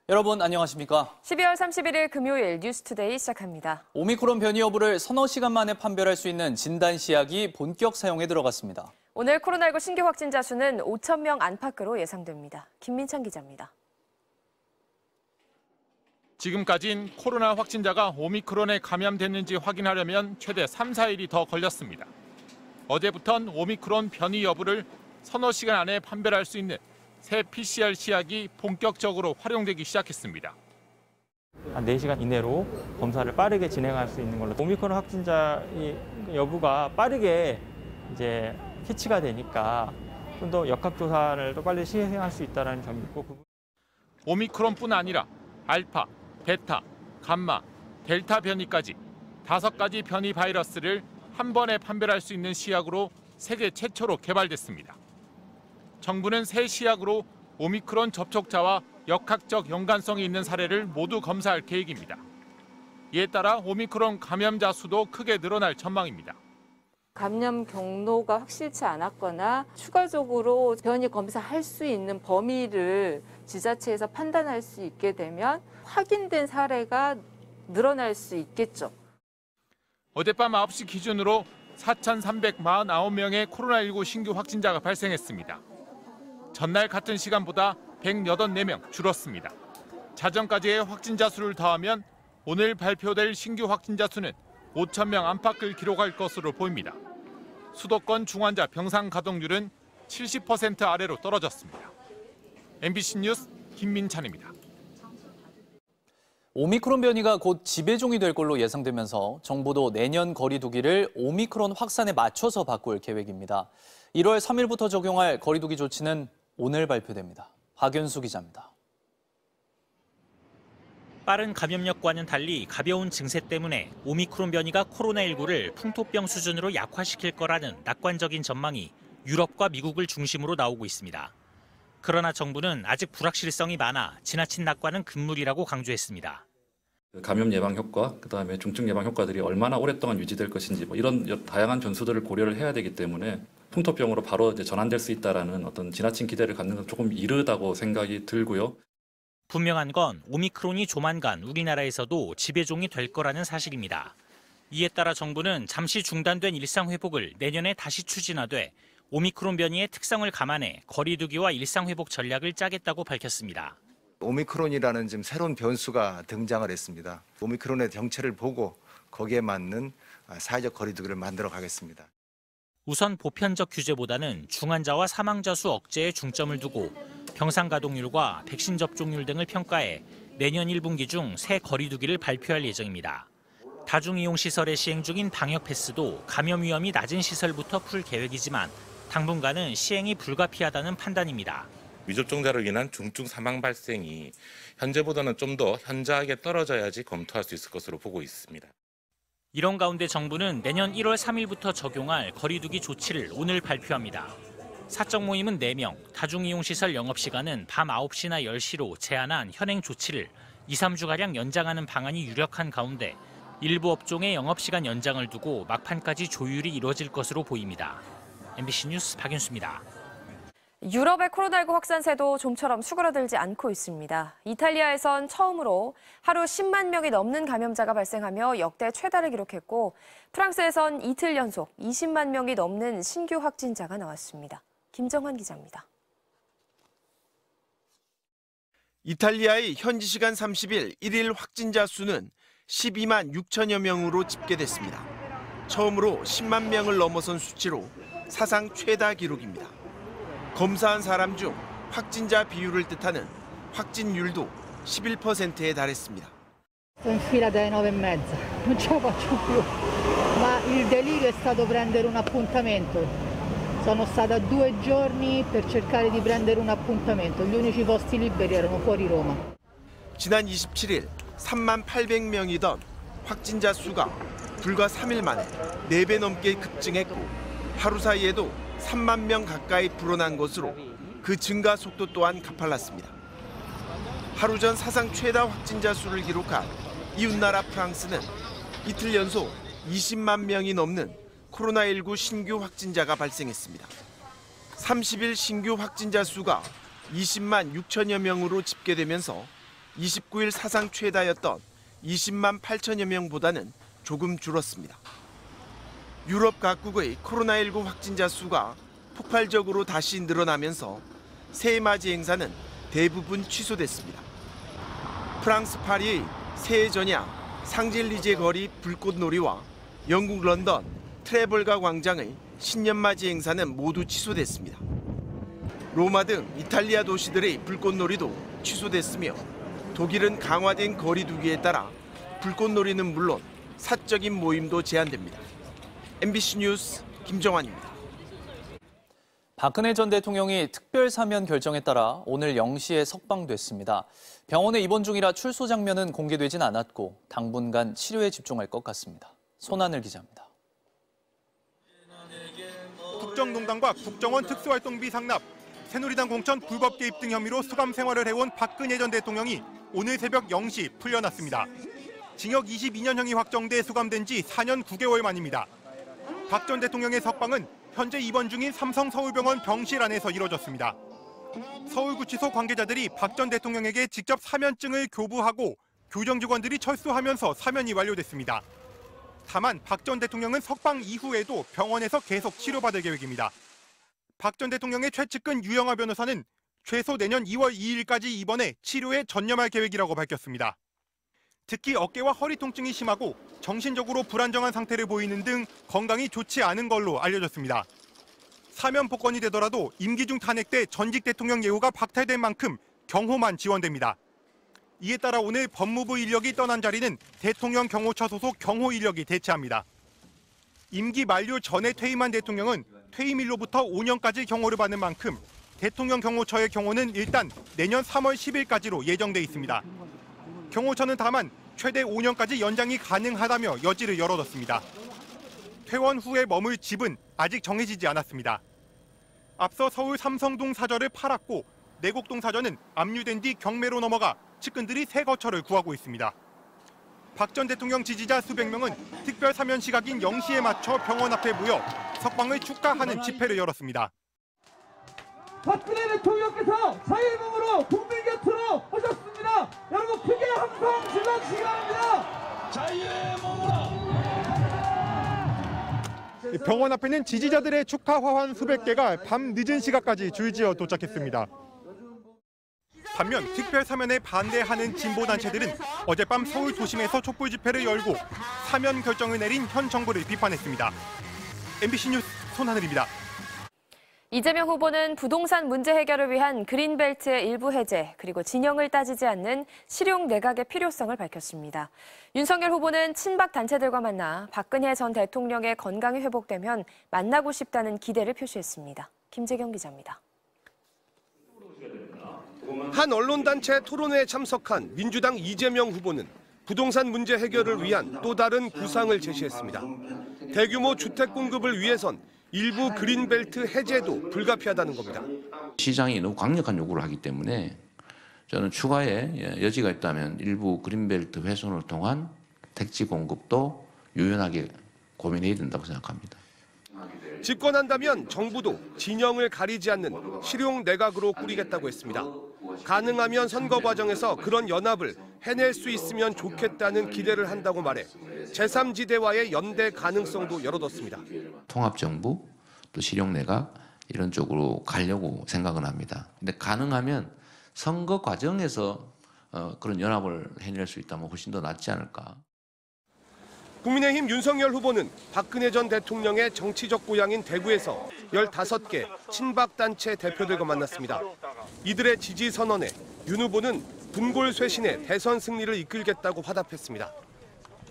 여러분 안녕하십니까? 12월 31일 금요일 뉴스투데이 시작합니다. 오미크론 변이 여부를 서너 시간 만에 판별할 수 있는 진단시약이 본격 사용에 들어갔습니다. 오늘 코로나19 신규 확진자 수는 5천 명 안팎으로 예상됩니다. 김민찬 기자입니다. 지금까지는 코로나 확진자가 오미크론에 감염됐는지 확인하려면 최대 3, 4일이 더 걸렸습니다. 어제부턴 오미크론 변이 여부를 서너 시간 안에 판별할 수 있는 새 PCR 시약이 본격적으로 활용되기 시작했습니다. 한 4시간 이내로 검사를 빠르게 진행할 수 있는 걸로 오미크론 확진자의 여부가 빠르게 이제 캐치가 되니까 좀 더 역학조사를 더 빨리 시행할 수 있다는 점이 있고. 오미크론뿐 아니라 알파, 베타, 감마, 델타 변이까지 5가지 변이 바이러스를 한 번에 판별할 수 있는 시약으로 세계 최초로 개발됐습니다. 정부는 새 시약으로 오미크론 접촉자와 역학적 연관성이 있는 사례를 모두 검사할 계획입니다. 이에 따라 오미크론 감염자 수도 크게 늘어날 전망입니다. 감염 경로가 확실치 않았거나 추가적으로 변이 검사할 수 있는 범위를 지자체에서 판단할 수 있게 되면 확인된 사례가 늘어날 수 있겠죠. 어젯밤 9시 기준으로 4,349명의 코로나19 신규 확진자가 발생했습니다. 전날 같은 시간보다 184명 줄었습니다. 자정까지의 확진자 수를 더하면 오늘 발표될 신규 확진자 수는 5천 명 안팎을 기록할 것으로 보입니다. 수도권 중환자 병상 가동률은 70% 아래로 떨어졌습니다. MBC 뉴스 김민찬입니다. 오미크론 변이가 곧 지배종이 될 걸로 예상되면서 정부도 내년 거리 두기를 오미크론 확산에 맞춰서 바꿀 계획입니다. 1월 3일부터 적용할 거리 두기 조치는 오늘 발표됩니다. 박연수 기자입니다. 빠른 감염력과는 달리 가벼운 증세 때문에 오미크론 변이가 코로나19를 풍토병 수준으로 약화시킬 거라는 낙관적인 전망이 유럽과 미국을 중심으로 나오고 있습니다. 그러나 정부는 아직 불확실성이 많아 지나친 낙관은 금물이라고 강조했습니다. 감염 예방 효과, 그다음에 중증 예방 효과들이 얼마나 오랫동안 유지될 것인지 이런 다양한 변수들을 고려를 해야 되기 때문에 풍토병으로 바로 이제 전환될 수 있다라는 어떤 지나친 기대를 갖는 건 조금 이르다고 생각이 들고요. 분명한 건 오미크론이 조만간 우리나라에서도 지배종이 될 거라는 사실입니다. 이에 따라 정부는 잠시 중단된 일상 회복을 내년에 다시 추진하되 오미크론 변이의 특성을 감안해 거리 두기와 일상 회복 전략을 짜겠다고 밝혔습니다. 오미크론이라는 지금 새로운 변수가 등장을 했습니다. 오미크론의 정체를 보고 거기에 맞는 사회적 거리 두기를 만들어 가겠습니다. 우선 보편적 규제보다는 중환자와 사망자 수 억제에 중점을 두고 병상 가동률과 백신 접종률 등을 평가해 내년 1분기 중 새 거리 두기를 발표할 예정입니다. 다중이용시설에 시행 중인 방역 패스도 감염 위험이 낮은 시설부터 풀 계획이지만 당분간은 시행이 불가피하다는 판단입니다. 미접종자로 인한 중증 사망 발생이 현재보다는 좀 더 현저하게 떨어져야지 검토할 수 있을 것으로 보고 있습니다. 이런 가운데 정부는 내년 1월 3일부터 적용할 거리 두기 조치를 오늘 발표합니다. 사적 모임은 4명, 다중이용시설 영업시간은 밤 9시나 10시로 제한한 현행 조치를 2, 3주가량 연장하는 방안이 유력한 가운데 일부 업종의 영업시간 연장을 두고 막판까지 조율이 이루어질 것으로 보입니다. MBC 뉴스 박윤수입니다. 유럽의 코로나19 확산세도 좀처럼 수그러들지 않고 있습니다. 이탈리아에선 처음으로 하루 10만 명이 넘는 감염자가 발생하며 역대 최다를 기록했고 프랑스에선 이틀 연속 20만 명이 넘는 신규 확진자가 나왔습니다. 김정환 기자입니다. 이탈리아의 현지 시간 30일 1일 확진자 수는 12만 6천여 명으로 집계됐습니다. 처음으로 10만 명을 넘어선 수치로 사상 최다 기록입니다. 검사한 사람 중 확진자 비율을 뜻하는 확진율도 11%에 달했습니다. Sono in fila dalle 9:30, non ce la faccio più, ma il delirio è stato prendere un appuntamento. Sono stata 2 giorni per cercare di prendere un appuntamento, gli unici posti liberi erano fuori Roma. 지난 27일 3만 800명이던 확진자 수가 불과 3일 만에 4배 넘게 급증했고 하루 사이에도 3만 명 가까이 불어난 것으로 그 증가 속도 또한 가팔랐습니다. 하루 전 사상 최다 확진자 수를 기록한 이웃나라 프랑스는 이틀 연속 20만 명이 넘는 코로나19 신규 확진자가 발생했습니다. 30일 신규 확진자 수가 20만 6천여 명으로 집계되면서 29일 사상 최다였던 20만 8천여 명보다는 조금 줄었습니다. 유럽 각국의 코로나19 확진자 수가 폭발적으로 다시 늘어나면서 새해 맞이 행사는 대부분 취소됐습니다. 프랑스 파리의 새해 전야 상젤리제 거리 불꽃놀이와 영국 런던 트래블가 광장의 신년맞이 행사는 모두 취소됐습니다. 로마 등 이탈리아 도시들의 불꽃놀이도 취소됐으며 독일은 강화된 거리 두기에 따라 불꽃놀이는 물론 사적인 모임도 제한됩니다. MBC 뉴스 김정환입니다. 박근혜 전 대통령이 특별 사면 결정에 따라 오늘 0시에 석방됐습니다. 병원에 입원 중이라 출소 장면은 공개되진 않았고 당분간 치료에 집중할 것 같습니다. 손하늘 기자입니다. 국정농단과 국정원 특수활동비 상납, 새누리당 공천 불법 개입 등 혐의로 수감 생활을 해온 박근혜 전 대통령이 오늘 새벽 0시 풀려났습니다. 징역 22년형이 확정돼 수감된 지 4년 9개월 만입니다. 박 전 대통령의 석방은 현재 입원 중인 삼성 서울병원 병실 안에서 이뤄졌습니다. 서울구치소 관계자들이 박 전 대통령에게 직접 사면증을 교부하고 교정 직원들이 철수하면서 사면이 완료됐습니다. 다만 박 전 대통령은 석방 이후에도 병원에서 계속 치료받을 계획입니다. 박 전 대통령의 최측근 유영하 변호사는 최소 내년 2월 2일까지 입원해 치료에 전념할 계획이라고 밝혔습니다. 특히 어깨와 허리 통증이 심하고 정신적으로 불안정한 상태를 보이는 등 건강이 좋지 않은 걸로 알려졌습니다. 사면 복권이 되더라도 임기 중 탄핵돼 전직 대통령 예우가 박탈된 만큼 경호만 지원됩니다. 이에 따라 오늘 법무부 인력이 떠난 자리는 대통령 경호처 소속 경호 인력이 대체합니다. 임기 만료 전에 퇴임한 대통령은 퇴임일로부터 5년까지 경호를 받는 만큼 대통령 경호처의 경호는 일단 내년 3월 10일까지로 예정돼 있습니다. 경호처는 다만 최대 5년까지 연장이 가능하다며 여지를 열어뒀습니다. 퇴원 후에 머물 집은 아직 정해지지 않았습니다. 앞서 서울 삼성동 사저를 팔았고 내곡동 사저는 압류된 뒤 경매로 넘어가 측근들이 새 거처를 구하고 있습니다. 박 전 대통령 지지자 수백 명은 특별 사면 시각인 0시에 맞춰 병원 앞에 모여 석방을 축하하는 집회를 열었습니다. 박근혜 대통령께서 자유의몸으로 국민 곁으로 오셨습니다. 여러분 크게 함성 질러주시기 바랍니다. 자유의몸으로. 병원 앞에는 지지자들의 축하 화환 수백 개가 밤 늦은 시각까지 줄지어 도착했습니다. 반면 특별 사면에 반대하는 진보 단체들은 어젯밤 서울 도심에서 촛불 집회를 열고 사면 결정을 내린 현 정부를 비판했습니다. MBC 뉴스 손하늘입니다. 이재명 후보는 부동산 문제 해결을 위한 그린벨트의 일부 해제, 그리고 진영을 따지지 않는 실용 내각의 필요성을 밝혔습니다. 윤석열 후보는 친박 단체들과 만나 박근혜 전 대통령의 건강이 회복되면 만나고 싶다는 기대를 표시했습니다. 김재경 기자입니다. 한 언론단체 토론회에 참석한 민주당 이재명 후보는 부동산 문제 해결을 위한 또 다른 구상을 제시했습니다. 대규모 주택 공급을 위해선 일부 그린벨트 해제도 불가피하다는 겁니다. 시장이 너무 강력한 요구를 하기 때문에 저는 추가의 여지가 있다면 일부 그린벨트 훼손을 통한 택지 공급도 유연하게 고민해야 된다고 생각합니다. 집권한다면 정부도 진영을 가리지 않는 실용 내각으로 꾸리겠다고 했습니다. 가능하면 선거 과정에서 그런 연합을 해낼 수 있으면 좋겠다는 기대를 한다고 말해 제3지대와의 연대 가능성도 열어뒀습니다. 통합정부, 또 실용내각 이런 쪽으로 가려고 생각은 합니다. 근데 가능하면 선거 과정에서 그런 연합을 해낼 수 있다면 훨씬 더 낫지 않을까. 국민의힘 윤석열 후보는 박근혜 전 대통령의 정치적 고향인 대구에서 15개 친박단체 대표들과 만났습니다. 이들의 지지 선언에 윤 후보는 분골쇄신의 대선 승리를 이끌겠다고 화답했습니다.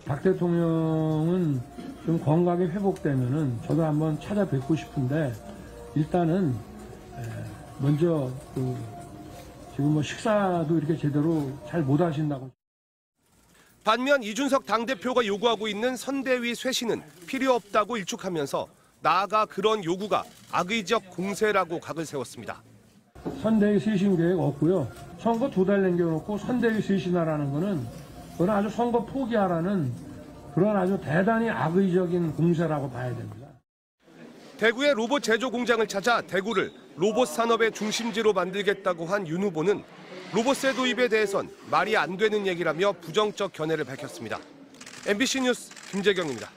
박 대통령은 좀 건강이 회복되면은 저도 한번 찾아뵙고 싶은데 일단은 먼저 지금 식사도 이렇게 제대로 잘 못 하신다고. 반면 이준석 당대표가 요구하고 있는 선대위 쇄신은 필요 없다고 일축하면서 나아가 그런 요구가 악의적 공세라고 각을 세웠습니다. 선대위 쇄신 계획 없고요. 선거 2달 남겨놓고 선대위 쇄신하라는 거는 그건 아주 선거 포기하라는 그런 아주 대단히 악의적인 공세라고 봐야 됩니다. 대구의 로봇 제조 공장을 찾아 대구를 로봇 산업의 중심지로 만들겠다고 한 윤 후보는 로봇세 도입에 대해선 말이 안 되는 얘기라며 부정적 견해를 밝혔습니다. MBC 뉴스 김재경입니다.